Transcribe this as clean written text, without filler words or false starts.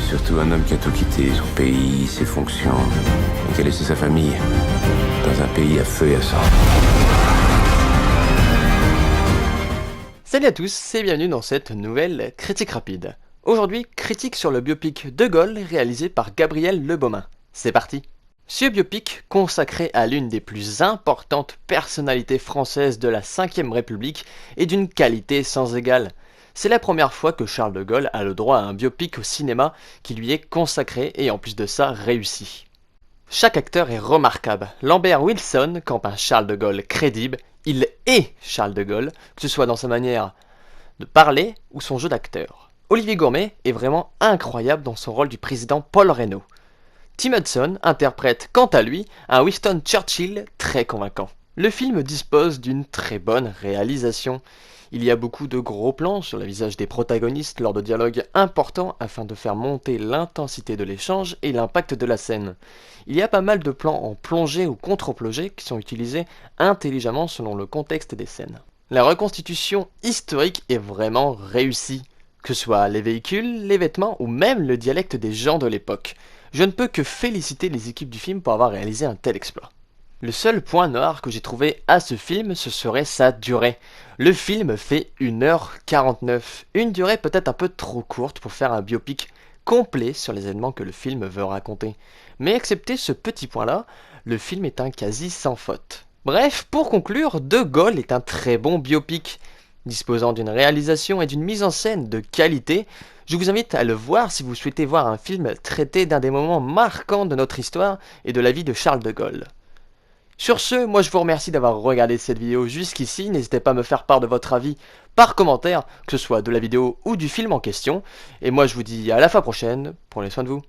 Surtout un homme qui a tout quitté, son pays, ses fonctions, et qui a laissé sa famille dans un pays à feu et à sang. Salut à tous et bienvenue dans cette nouvelle critique rapide. Aujourd'hui, critique sur le biopic De Gaulle réalisé par Gabriel Le Baumin. C'est parti. Ce biopic, consacré à l'une des plus importantes personnalités françaises de la 5ème République, est d'une qualité sans égale. C'est la première fois que Charles de Gaulle a le droit à un biopic au cinéma qui lui est consacré et en plus de ça réussi. Chaque acteur est remarquable. Lambert Wilson campe un Charles de Gaulle crédible. Il est Charles de Gaulle, que ce soit dans sa manière de parler ou son jeu d'acteur. Olivier Gourmet est vraiment incroyable dans son rôle du président Paul Reynaud. Tim Hudson interprète quant à lui un Winston Churchill très convaincant. Le film dispose d'une très bonne réalisation. Il y a beaucoup de gros plans sur le visage des protagonistes lors de dialogues importants afin de faire monter l'intensité de l'échange et l'impact de la scène. Il y a pas mal de plans en plongée ou contre-plongée qui sont utilisés intelligemment selon le contexte des scènes. La reconstitution historique est vraiment réussie, que ce soit les véhicules, les vêtements ou même le dialecte des gens de l'époque. Je ne peux que féliciter les équipes du film pour avoir réalisé un tel exploit. Le seul point noir que j'ai trouvé à ce film, ce serait sa durée. Le film fait 1h49, une durée peut-être un peu trop courte pour faire un biopic complet sur les événements que le film veut raconter. Mais excepté ce petit point-là, le film est un quasi sans faute. Bref, pour conclure, De Gaulle est un très bon biopic. Disposant d'une réalisation et d'une mise en scène de qualité, je vous invite à le voir si vous souhaitez voir un film traité d'un des moments marquants de notre histoire et de la vie de Charles de Gaulle. Sur ce, moi je vous remercie d'avoir regardé cette vidéo jusqu'ici, n'hésitez pas à me faire part de votre avis par commentaire, que ce soit de la vidéo ou du film en question, et moi je vous dis à la fois prochaine, prenez soin de vous.